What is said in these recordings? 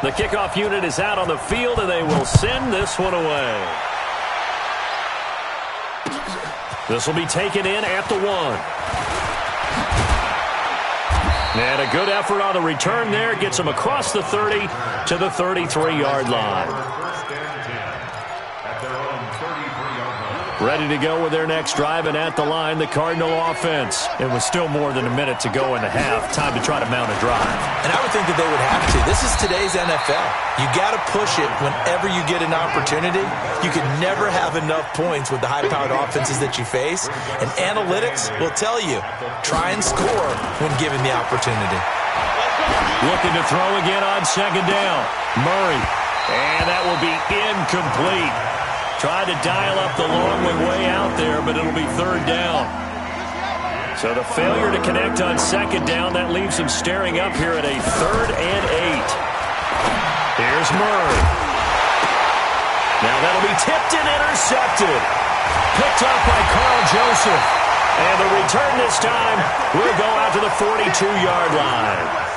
The kickoff unit is out on the field, and they will send this one away. This will be taken in at the 1. And a good effort on the return there. Gets them across the 30 to the 33-yard line. Ready to go with their next drive, and at the line, the Cardinal offense. It was still more than a minute to go in the half. Time to try to mount a drive. And I would think that they would have to. This is today's NFL. You got to push it whenever you get an opportunity. You can never have enough points with the high-powered offenses that you face. And analytics will tell you, try and score when given the opportunity. Looking to throw again on second down. Murray. And that will be incomplete. Tried to dial up the long way out there, but it'll be third down. So the failure to connect on second down, that leaves them staring up here at a 3rd and 8. Here's Murray. Now that'll be tipped and intercepted. Picked up by Carl Joseph. And the return this time will go out to the 42-yard line.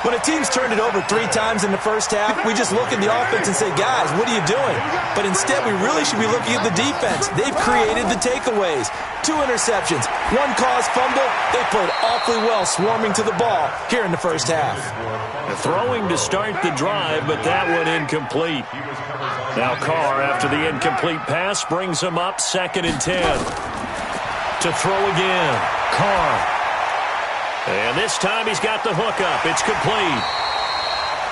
When a team's turned it over 3 times in the first half, we just look at the offense and say, guys, what are you doing? But instead, we really should be looking at the defense. They've created the takeaways. 2 interceptions, 1 caused fumble. They played awfully well swarming to the ball here in the first half. Throwing to start the drive, but that one incomplete. Now Carr, after the incomplete pass, brings him up 2nd and 10. To throw again, Carr. And this time he's got the hook up. It's complete.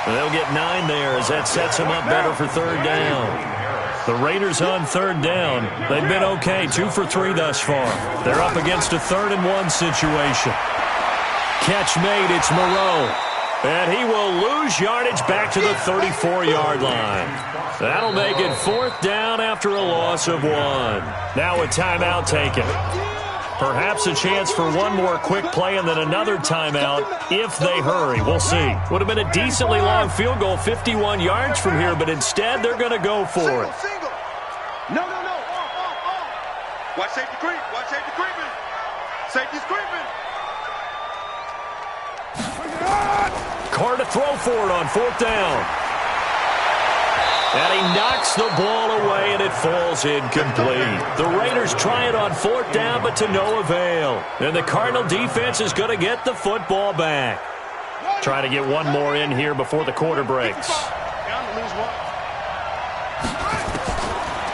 And they'll get 9 there as that sets him up better for third down. The Raiders on third down. They've been okay, 2 for 3 thus far. They're up against a 3rd and 1 situation. Catch made, it's Moreau. And he will lose yardage back to the 34-yard line. That'll make it 4th down after a loss of 1. Now a timeout taken. Perhaps a chance for one more quick play and then another timeout if they hurry. We'll see. Would have been a decently long field goal, 51 yards from here, but instead they're going to go for it. Single. No. Watch safety creep. Watch safety creeping. Safety's creeping. Carr to throw for it on 4th down. And he knocks the ball away, and it falls incomplete. The Raiders try it on 4th down, but to no avail. And the Cardinal defense is going to get the football back. Try to get one more in here before the quarter breaks.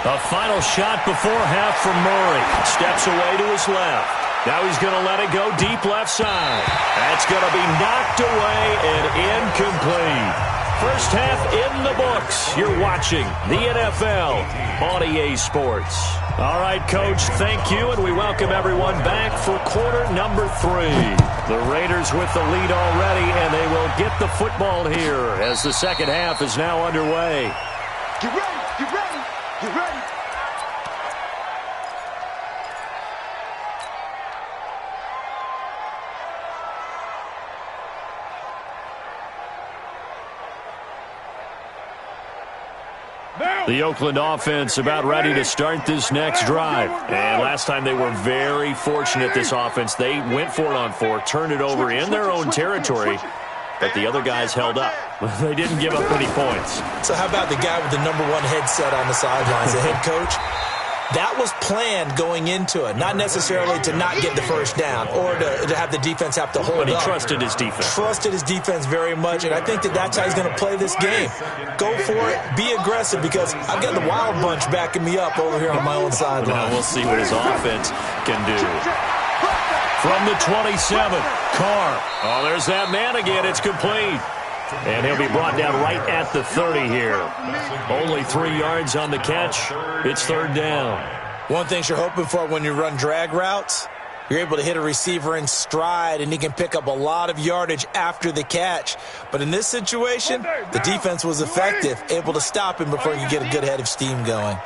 A final shot before half from Murray. Steps away to his left. Now he's going to let it go deep left side. That's going to be knocked away and incomplete. First half in the books. You're watching the NFL on EA Sports. All right, Coach, thank you, and we welcome everyone back for quarter number 3. The Raiders with the lead already, and they will get the football here as the second half is now underway. Get ready, get ready, get ready. The Oakland offense about ready to start this next drive. And last time they were very fortunate, this offense. They went for it on 4, turned it over in their own territory, but the other guys held up. They didn't give up any points. So how about the guy with the number 1 headset on the sidelines, the head coach? That was planned going into it, not necessarily to not get the first down or to have the defense have to hold up. But he trusted his defense. Trusted his defense very much, and I think that's how he's going to play this game. Go for it, be aggressive, because I've got the Wild Bunch backing me up over here on my own sideline. Now we'll see what his offense can do. From the 27, Carr. Oh, there's that man again. It's complete. And he'll be brought down right at the 30 here. Only 3 yards on the catch. It's third down. One thing you're hoping for when you run drag routes, you're able to hit a receiver in stride, and he can pick up a lot of yardage after the catch. But in this situation, the defense was effective, able to stop him before he could get a good head of steam going.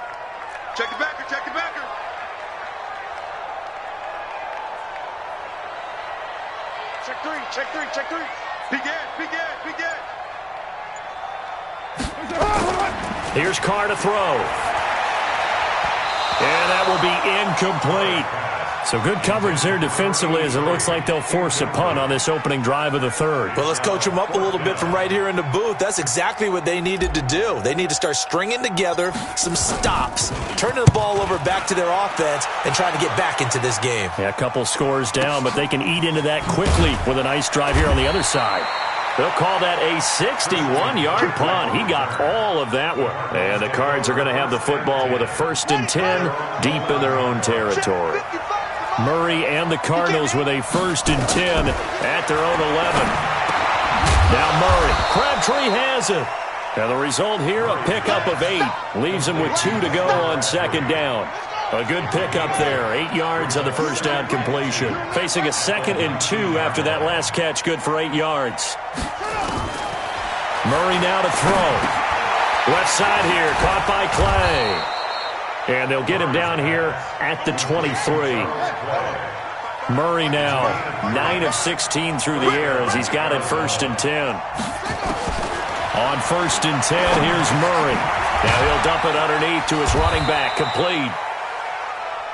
Check the backer, check the backer. Check 3. Begin. Here's Carr to throw. And that will be incomplete. So good coverage there defensively as it looks like they'll force a punt on this opening drive of the third. Well, let's coach them up a little bit from right here in the booth. That's exactly what they needed to do. They need to start stringing together some stops, turning the ball over back to their offense, and trying to get back into this game. Yeah, a couple scores down, but they can eat into that quickly with a nice drive here on the other side. They'll call that a 61-yard punt. He got all of that one. And the Cards are going to have the football with a 1st and 10 deep in their own territory. Murray and the Cardinals with a 1st and 10 at their own 11. Now Murray. Crabtree has it. And the result here, a pickup of 8. Leaves him with 2 to go on 2nd down. A good pickup there. 8 yards on the first down completion. Facing a 2nd and 2 after that last catch. Good for 8 yards. Murray now to throw. Left side here. Caught by Clay. And they'll get him down here at the 23. Murray now 9 of 16 through the air as he's got it 1st and 10. On 1st and 10, here's Murray. Now he'll dump it underneath to his running back. Complete.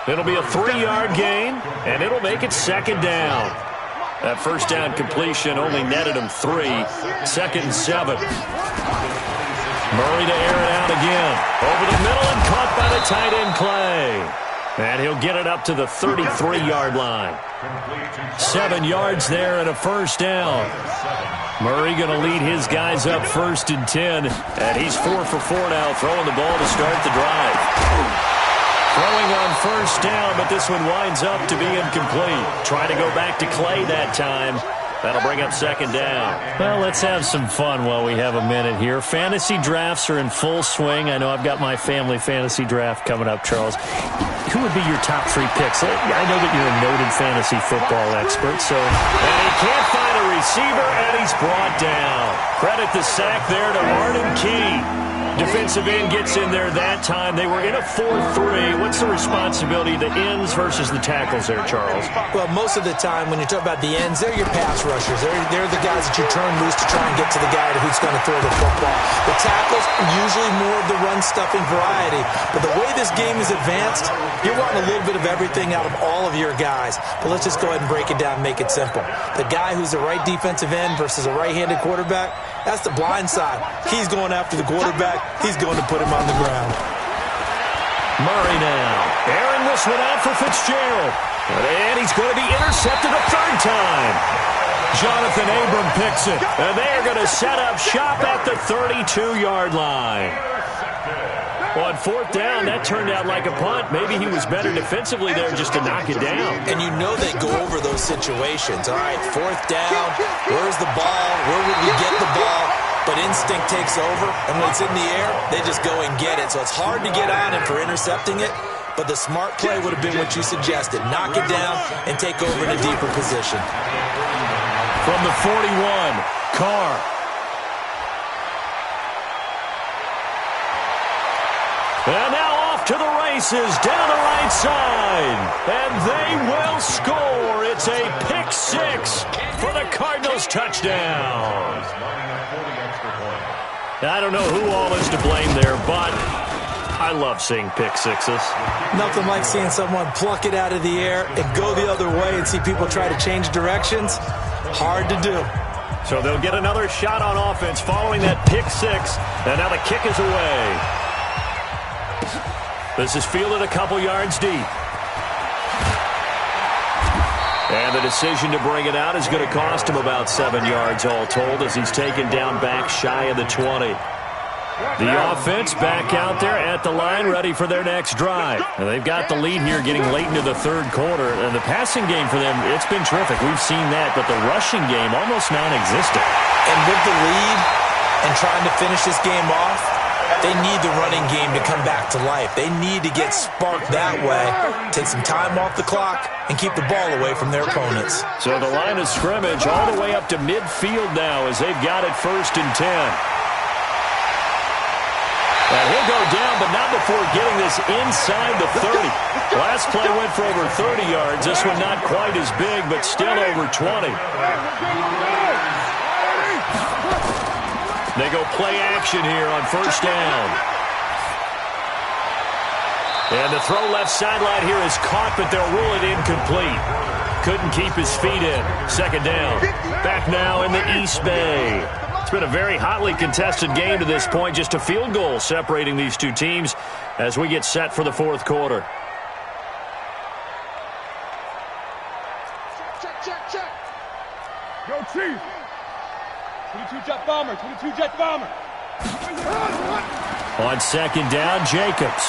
It'll be a 3-yard gain, and it'll make it 2nd down. That first down completion only netted him 3. 2nd and 7. Murray to air it out again. Over the middle and caught by the tight end Clay. And he'll get it up to the 33-yard line. 7 yards there and a 1st down. Murray going to lead his guys up 1st and 10. And he's 4 for 4 now, throwing the ball to start the drive. Throwing on 1st down, but this one winds up to be incomplete. Trying to go back to Clay that time. That'll bring up 2nd down. Well, let's have some fun while we have a minute here. Fantasy drafts are in full swing. I know I've got my family fantasy draft coming up, Charles. Who would be your top 3 picks? I know that you're a noted fantasy football expert, so... And he can't find a receiver, and he's brought down. Credit the sack there to Arden Key. Defensive end gets in there that time. They were in a 4-3. What's the responsibility of the ends versus the tackles there, Charles? Well, most of the time when you talk about the ends, they're your pass rushers. They're the guys that you turn loose to try and get to the guy who's going to throw the football. The tackles, usually more of the run-stuffing variety. But the way this game is advanced, you're wanting a little bit of everything out of all of your guys. But let's just go ahead and break it down and make it simple. The guy who's the right defensive end versus a right-handed quarterback, that's the blind side. He's going after the quarterback. He's going to put him on the ground. Murray now. Airing this one out for Fitzgerald. And he's going to be intercepted a 3rd time. Jonathan Abram picks it. And they're going to set up shop at the 32-yard line. On 4th down, that turned out like a punt. Maybe he was better defensively there just to knock it down. And you know they go over those situations. All right, 4th down. Where's the ball? Where would we get the ball? But instinct takes over, and when it's in the air, they just go and get it. So it's hard to get on him for intercepting it, but the smart play would have been what you suggested. Knock it down and take over in a deeper position. From the 41, Carr. And now off to the races, down the right side. And they will score. It's a pick 6 for the Cardinals touchdown. I don't know who all is to blame there, but I love seeing pick 6s. Nothing like seeing someone pluck it out of the air and go the other way and see people try to change directions. Hard to do. So they'll get another shot on offense following that pick 6, and now the kick is away. This is fielded a couple yards deep. And the decision to bring it out is going to cost him about 7 yards all told as he's taken down back shy of the 20. The offense back out there at the line ready for their next drive. And they've got the lead here getting late into the 3rd quarter. And the passing game for them, it's been terrific. We've seen that, but the rushing game almost non-existent. And with the lead and trying to finish this game off, they need the running game to come back to life. They need to get sparked that way, take some time off the clock, and keep the ball away from their opponents. So the line of scrimmage all the way up to midfield now as they've got it 1st and 10. And he'll go down, but not before getting this inside the 30. Last play went for over 30 yards. This one not quite as big, but still over 20. They go play action here on 1st down. And the throw left sideline here is caught, but they'll rule it incomplete. Couldn't keep his feet in. Second down. Back now in the East Bay. It's been a very hotly contested game to this point. Just a field goal separating these two teams as we get set for the fourth quarter. Check. Yo, Chief. 22 jet bomber. 22 jet bomber. On second down, Jacobs.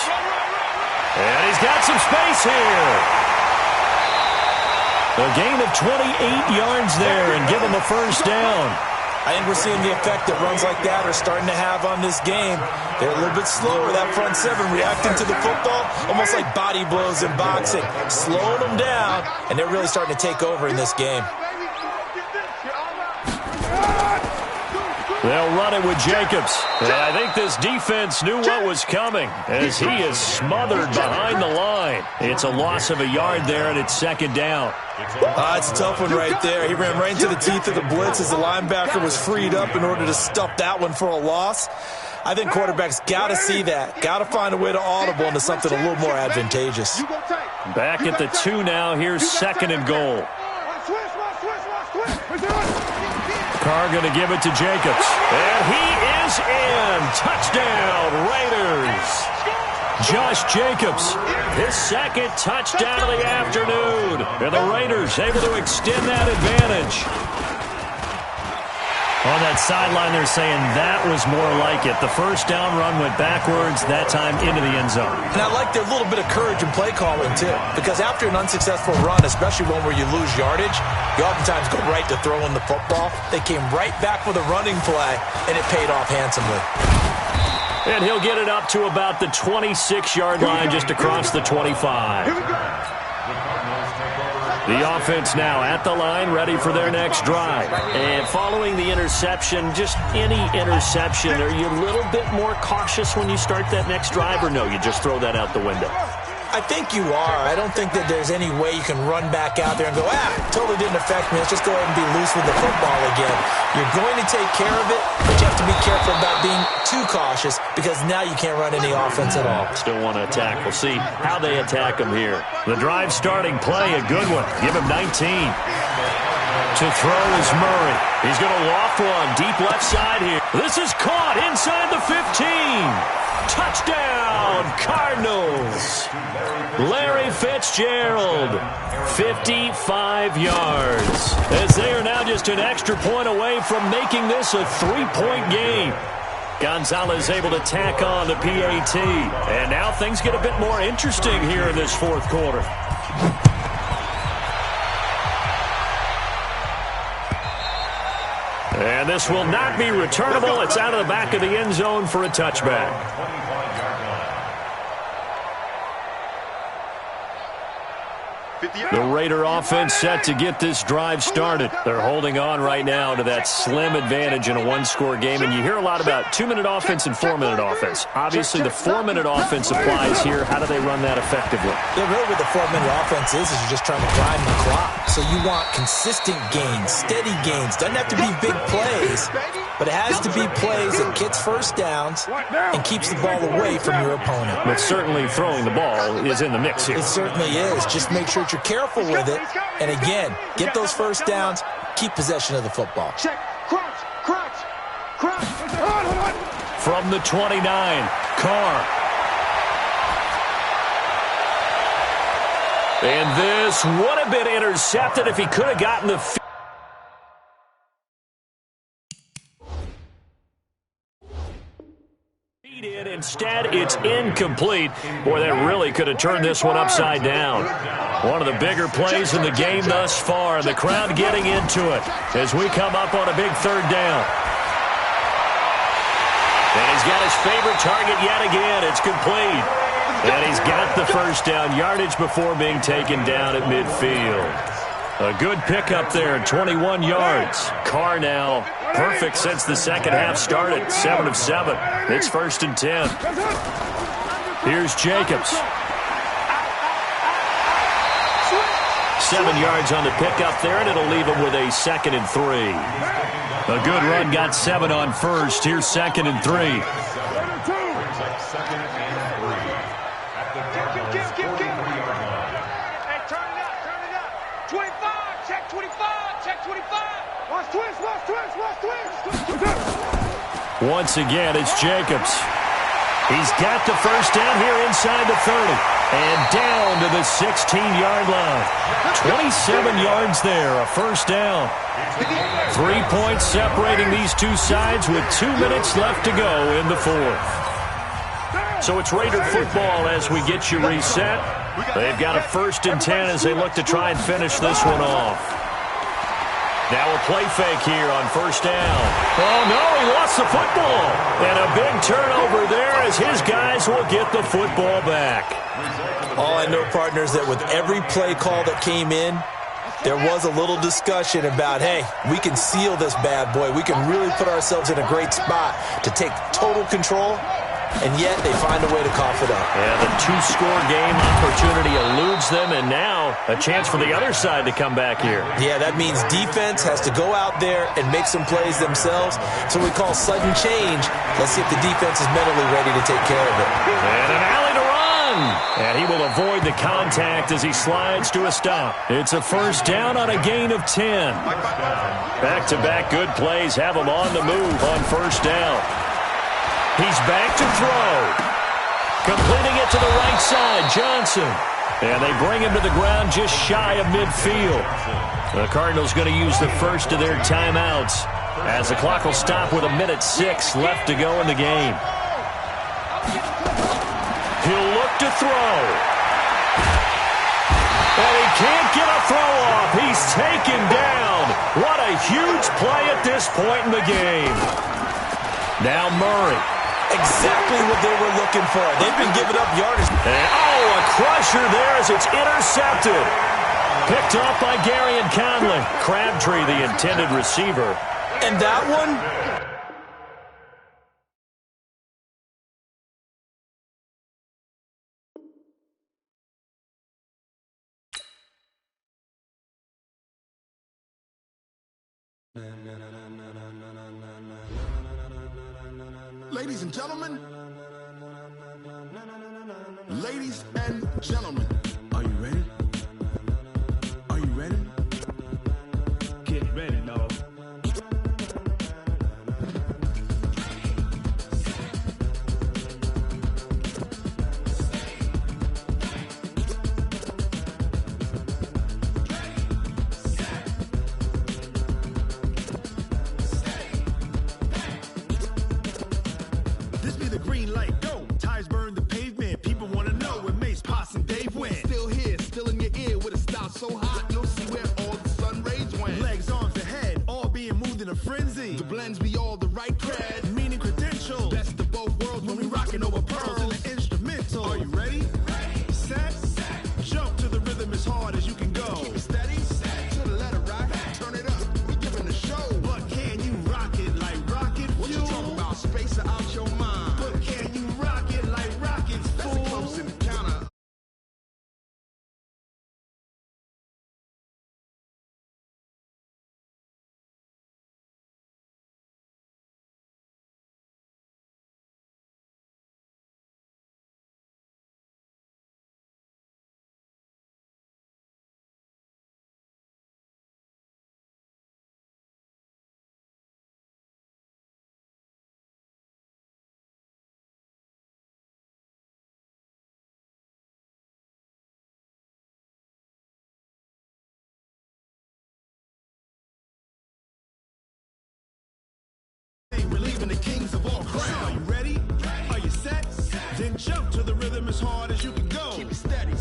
And he's got some space here. A gain of 28 yards there and give him a first down. I think we're seeing the effect that runs like that are starting to have on this game. They're a little bit slower, that front seven, reacting to the football, almost like body blows in boxing, slowing them down, and they're really starting to take over in this game. They'll run it with Jacobs. And I think this defense knew what was coming as he is smothered behind the line. It's a loss of a yard there, and it's second down. It's a tough one right there. He ran right into the teeth of the blitz as the linebacker was freed up in order to stuff that one for a loss. I think quarterbacks got to see that. Got to find a way to audible into something a little more advantageous. Back at the 2 now. Here's second and goal. Carr going to give it to Jacobs. And he is in. Touchdown, Raiders. Josh Jacobs, his second touchdown of the afternoon. And the Raiders able to extend that advantage. On that sideline, they're saying that was more like it. The first down run went backwards, that time into the end zone. And I like their little bit of courage in play calling, too. Because after an unsuccessful run, especially one where you lose yardage, you oftentimes go right to throwing the football. They came right back with a running play, and it paid off handsomely. And he'll get it up to about the 26-yard line, just across the 25. The offense now at the line, ready for their next drive. And following the interception, just any interception, are you a little bit more cautious when you start that next drive, or no, you just throw that out the window? I think you are. I don't think that there's any way you can run back out there and go, totally didn't affect me. Let's just go ahead and be loose with the football again. You're going to take care of it, but you have to be careful about being too cautious because now you can't run any offense at all. Still want to attack. We'll see how they attack him here. The drive starting play, a good one. Give him 19. To throw is Murray. He's going to loft one deep left side here. This is caught inside the 15. Touchdown, Cardinals. Larry Fitzgerald, 55 yards. As they are now just an extra point away from making this a 3-point game. Gonzalez able to tack on the PAT. And now things get a bit more interesting here in this fourth quarter. And this will not be returnable. It's out of the back of the end zone for a touchback. The Raider offense set to get this drive started. They're holding on right now to that slim advantage in a one-score game. And you hear a lot about 2-minute offense and 4-minute offense. Obviously, the 4-minute offense applies here. How do they run that effectively? Yeah, really what the 4-minute offense is you're just trying to grind the clock. So you want consistent gains, steady gains. Doesn't have to be big plays, but it has to be plays that gets first downs and keeps the ball away from your opponent. But certainly throwing the ball is in the mix here. It certainly is. Just make sure you're careful with it. And again, get those first downs, keep possession of the football. Check. Crouch. From the 29, Carr. And this would have been intercepted if he could have gotten the feet. Instead, it's incomplete. Boy, that really could have turned this one upside down. One of the bigger plays in the game thus far. The crowd getting into it as we come up on a big third down. And he's got his favorite target yet again. It's complete. And he's got the first down yardage before being taken down at midfield. A good pickup there, 21 yards. Carr now perfect since the second half started, 7 of 7. It's 1st and 10. Here's Jacobs. 7 yards on the pickup there, and it'll leave him with a 2nd and 3. A good run got 7 on first. Here's 2nd and 3. Once again, it's Jacobs. He's got the first down here inside the 30. And down to the 16-yard line. 27 yards there, a first down. 3 points separating these two sides with 2 minutes left to go in the fourth. So it's Raider football as we get you reset. They've got a 1st and 10 as they look to try and finish this one off. Now a play fake here on first down. Oh, no, he lost the football. And a big turnover there as his guys will get the football back. All I know, partners, that with every play call that came in, there was a little discussion about, hey, we can seal this bad boy. We can really put ourselves in a great spot to take total control. And yet they find a way to cough it up. Yeah, the 2-score game opportunity eludes them, and now a chance for the other side to come back here. Yeah, that means defense has to go out there and make some plays themselves. So we call sudden change. Let's see if the defense is mentally ready to take care of it. And an alley to run. And he will avoid the contact as he slides to a stop. It's a first down on a gain of 10. Back-to-back good plays have him on the move on first down. He's back to throw. Completing it to the right side, Johnson. And they bring him to the ground just shy of midfield. The Cardinals going to use the first of their timeouts as the clock will stop with 1:06 left to go in the game. He'll look to throw. And he can't get a throw off. He's taken down. What a huge play at this point in the game. Now Murray. Exactly what they were looking for. They've been giving up yardage. And, a crusher there as it's intercepted. Picked off by Gary and Conley. Crabtree, the intended receiver. And that one? Ladies and gentlemen, are you ready? Are you ready? Get ready, dog. This be the green light, go. Tires burn the pavement. People want to know when Mace, Potts, and Dave went. Still here, still in your ear with a style so hot, you'll see where all the sun rays went. Legs, arms, the head, all being moved in a frenzy. The blends be all the right cred, meaning credentials. Best of both worlds when we rockin' over pearls in the instrumental. Are you ready? Set. Jump to the rhythm as hard as you can go. Keep it steady, to the letter right. Turn it up, we giving the show. But can you rock it like rocket fuel? What you talking about? Space out your mind. But can you rock it like rockets, fool? That's a close encounter. Relieving the kings of all crowns. Are you ready? Are you set? Then jump to the rhythm as hard as you can go. Keep it steady,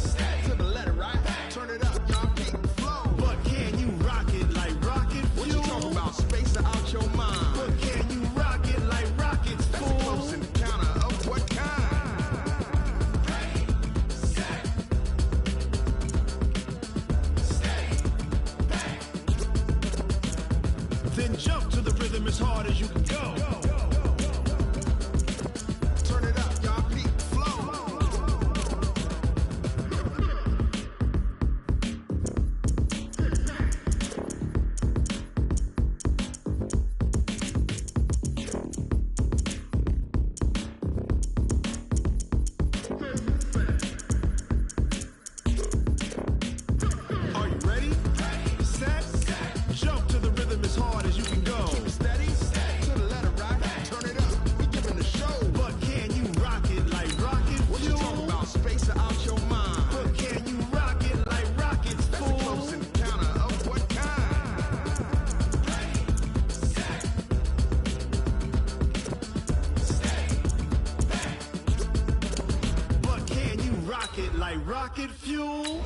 to the letter right. Turn it up, y'all keep the flow. But can you rock it like rocket fuel? What you talking about? Space out your mind. But can you rock it like rockets, fool? That's a close encounter of what kind? Then jump to the rhythm as hard as you can go. Turn it up, y'all peep flow. Are you ready? Set. Jump to the rhythm as hard as you like rocket fuel.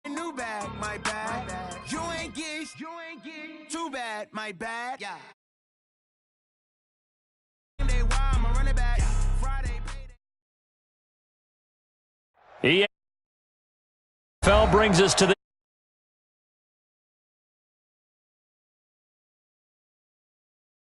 New bag, my bad. You ain't geese. Too bad, my bad. Yeah. Day why I'm a running back. Friday payday. EFL brings us to the